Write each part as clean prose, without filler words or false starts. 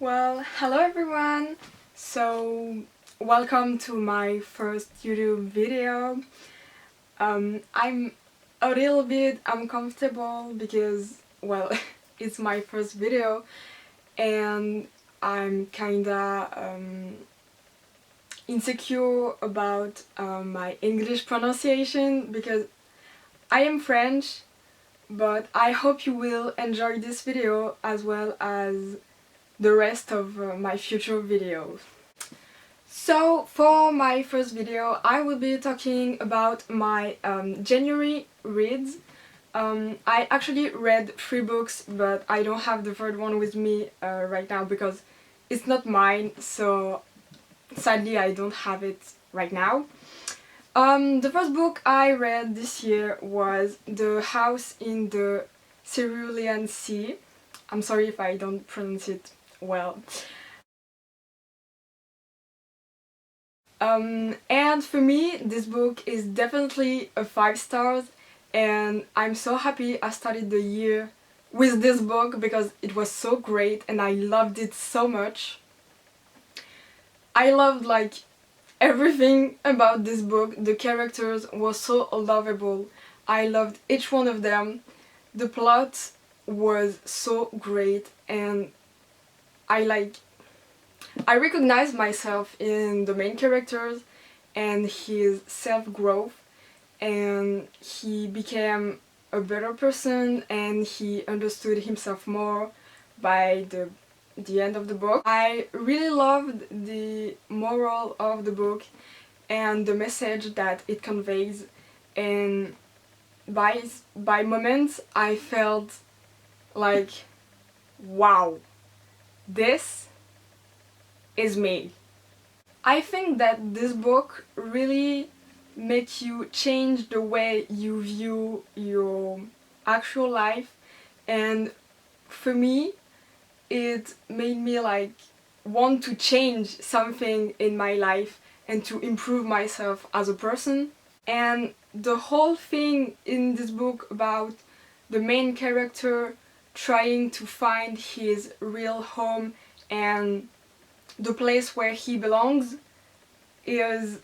Well, hello everyone! So, welcome to my first YouTube video. I'm a little bit uncomfortable because, well, it's my first video and I'm kinda insecure about my English pronunciation because I am French, but I hope you will enjoy this video as well as the rest of my future videos. So for my first video I will be talking about my January reads. I actually read 3 books, but I don't have the third one with me right now because it's not mine, so sadly I don't have it right now. The first book I read this year was The House in the Cerulean Sea. I'm sorry if I don't pronounce it well. And for me, this book is definitely a 5 stars, and I'm so happy I started the year with this book because it was so great and I loved it so much. I loved everything about this book. The characters were so lovable. I loved each one of them. The plot was so great and I recognized myself in the main characters and his self-growth, and he became a better person and he understood himself more by the end of the book. I really loved the moral of the book and the message that it conveys, and by moments I felt like, wow, this is me. I think that this book really makes you change the way you view your actual life, and for me it made me want to change something in my life and to improve myself as a person. And the whole thing in this book about the main character trying to find his real home and the place where he belongs is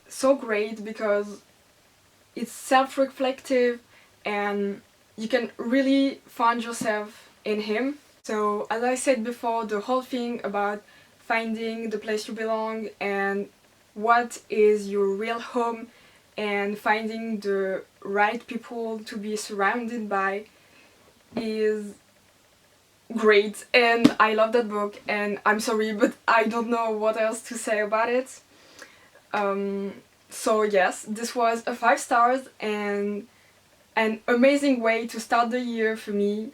so great because it's self-reflective and you can really find yourself in him. So as I said before, the whole thing about finding the place you belong and what is your real home and finding the right people to be surrounded by is great, and I love that book, and I'm sorry but I don't know what else to say about it. So yes, this was a 5 stars and an amazing way to start the year for me.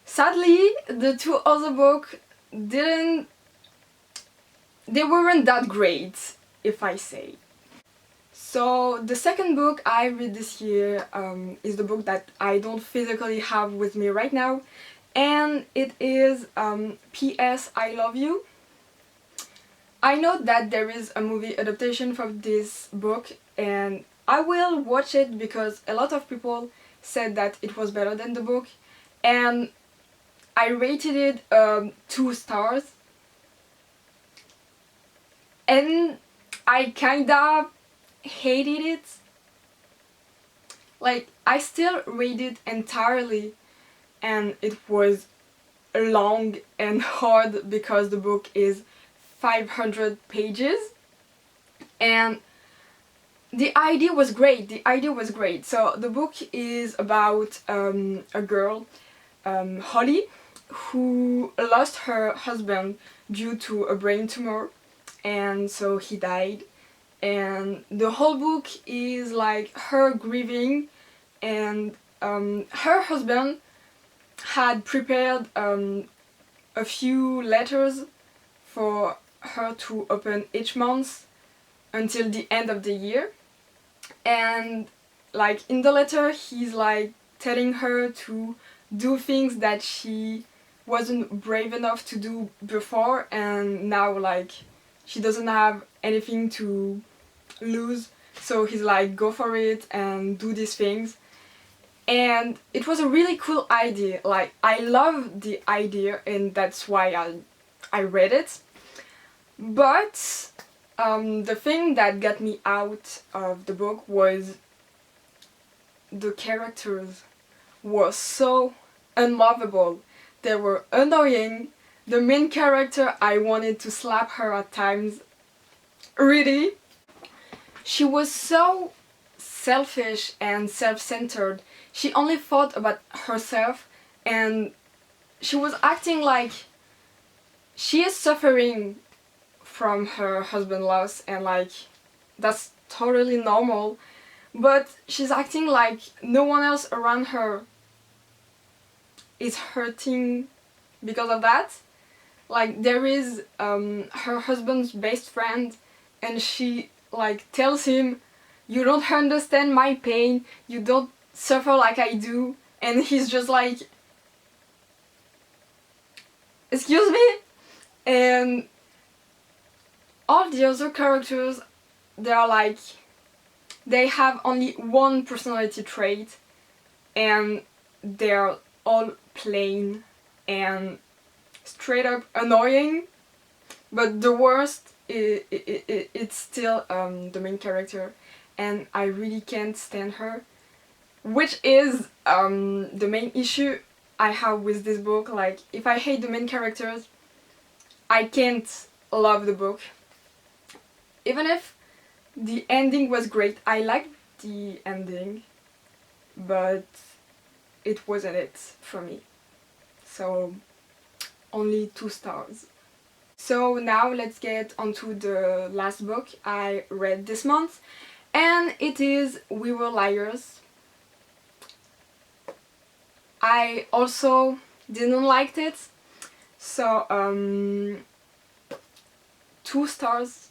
Sadly, the 2 other books they weren't that great, if I say. So the second book I read this year is the book that I don't physically have with me right now, and it is P.S. I Love You. I know that there is a movie adaptation from this book and I will watch it because a lot of people said that it was better than the book, and I rated it 2 stars, and I kinda hated it. I still read it entirely and it was long and hard because the book is 500 pages, and the idea was great. So the book is about a girl, Holly, who lost her husband due to a brain tumor, and so he died, and the whole book is her grieving, and her husband had prepared a few letters for her to open each month until the end of the year, and in the letter he's telling her to do things that she wasn't brave enough to do before, and now she doesn't have anything to lose, so he's go for it and do these things. And it was a really cool idea. I love the idea, and that's why I read it. But the thing that got me out of the book was the characters were so unlovable. They were annoying. The main character, I wanted to slap her at times. Really? She was so selfish and self-centered. She only thought about herself, and she was acting like she is suffering from her husband loss, and like that's totally normal, but she's acting like no one else around her is hurting because of that. Like there is her husband's best friend, and she like tells him, you don't understand my pain, you don't suffer like I do, and he's just like, excuse me? And all the other characters, they're like, they have only one personality trait, and they're all plain and straight up annoying. But the worst, it's still the main character, and I really can't stand her, which is the main issue I have with this book. Like, if I hate the main characters, I can't love the book. Even if the ending was great, I liked the ending, but it wasn't it for me. So, only 2 stars. So now let's get onto the last book I read this month, and it is We Were Liars. I also didn't like it, so 2 stars.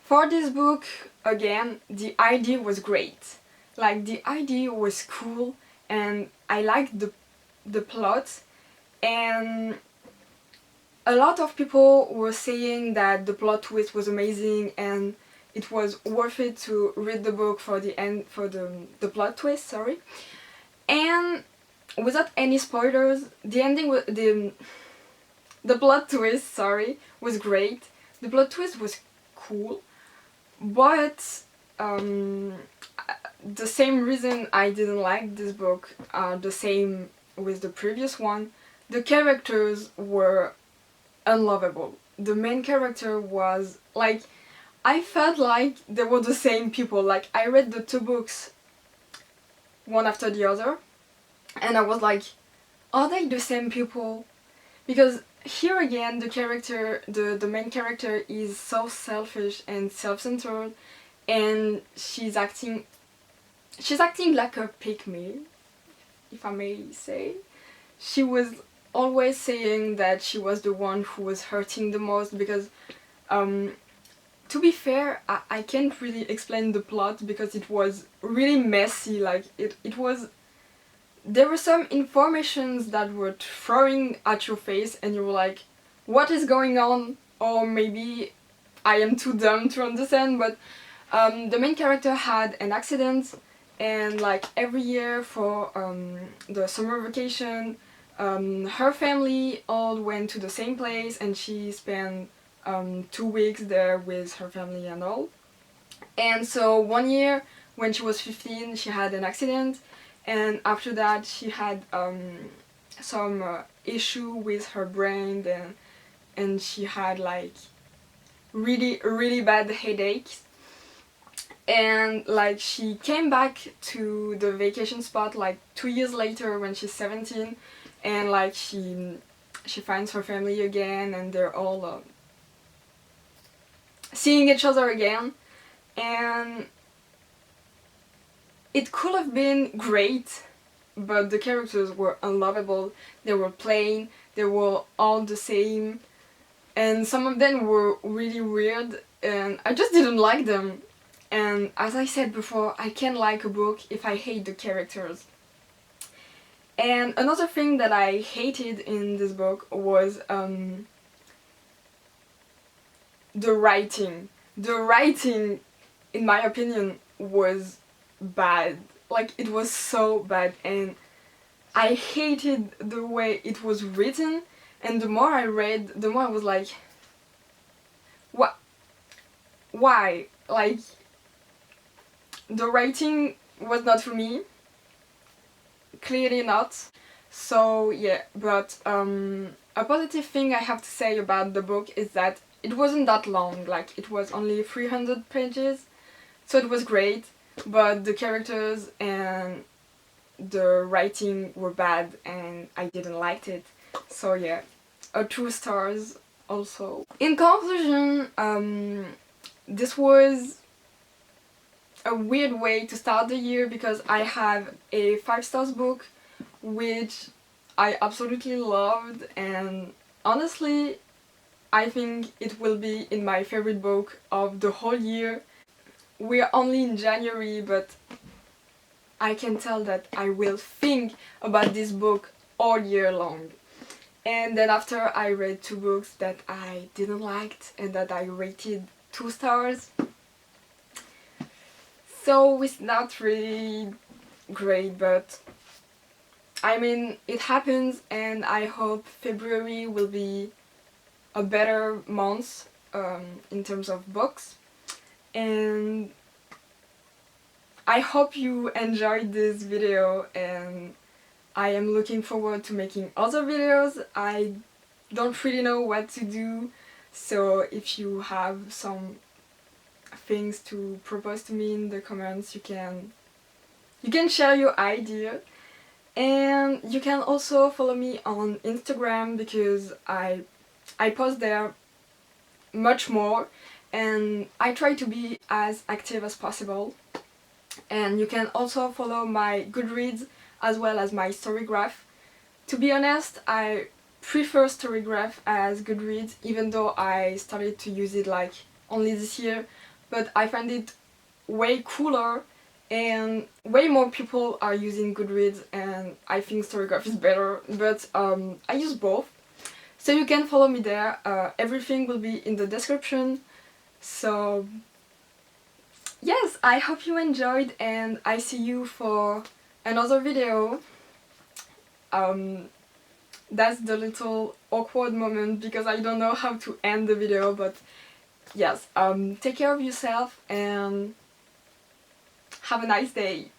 For this book, again, the idea was great. Like, the idea was cool, and I liked the plot, and a lot of people were saying that the plot twist was amazing and it was worth it to read the book for the end, for the plot twist, sorry. And without any spoilers, the ending was the plot twist, sorry, was great. The plot twist was cool, but the same reason I didn't like this book are the same with the previous one. The characters were unlovable. The main character was like, I felt like they were the same people. Like, I read the 2 books one after the other, and I was like, are they the same people? Because here again, the character, the main character is so selfish and self-centered, and she's acting like a pick-me, if I may say. She was always saying that she was the one who was hurting the most, because to be fair, I can't really explain the plot because it was really messy. Like, it was, there were some informations that were throwing at your face and you were like, what is going on? Or maybe I am too dumb to understand, but the main character had an accident, and like every year for the summer vacation, her family all went to the same place, and she spent 2 weeks there with her family and all. And so one year when she was 15, she had an accident, and after that she had some issue with her brain, and she had like really bad headaches. And like she came back to the vacation spot like 2 years later when she's 17, and like she finds her family again, and they're all seeing each other again, and it could have been great, but the characters were unlovable. They were plain, they were all the same, and some of them were really weird, and I just didn't like them. And as I said before, I can't like a book if I hate the characters. And another thing that I hated in this book was the writing. The writing, in my opinion, was bad. Like, it was so bad, and I hated the way it was written, And the more I read, the more I was like, what? Why? Like, the writing was not for me. Clearly not. So yeah, but a positive thing I have to say about the book is that it wasn't that long, like it was only 300 pages, so it was great, but the characters and the writing were bad and I didn't like it. So yeah, a 2 stars also. In conclusion, this was a weird way to start the year because I have a 5 stars book which I absolutely loved, and honestly I think it will be in my favorite book of the whole year. We're only in January, but I can tell that I will think about this book all year long. And then after I read 2 books that I didn't like and that I rated 2 stars. So it's not really great, but I mean, it happens, and I hope February will be a better month in terms of books. And I hope you enjoyed this video, and I am looking forward to making other videos. I don't really know what to do, so if you have some things to propose to me in the comments, you can share your idea. And you can also follow me on Instagram because I post there much more and I try to be as active as possible. And you can also follow my Goodreads as well as my Storygraph. To be honest, I prefer Storygraph as Goodreads, even though I started to use it like only this year, but I find it way cooler and way more people are using Goodreads, and I think Storygraph is better, but I use both. So you can follow me there, everything will be in the description. So yes, I hope you enjoyed and I see you for another video. That's the little awkward moment because I don't know how to end the video, but yes, take care of yourself and have a nice day.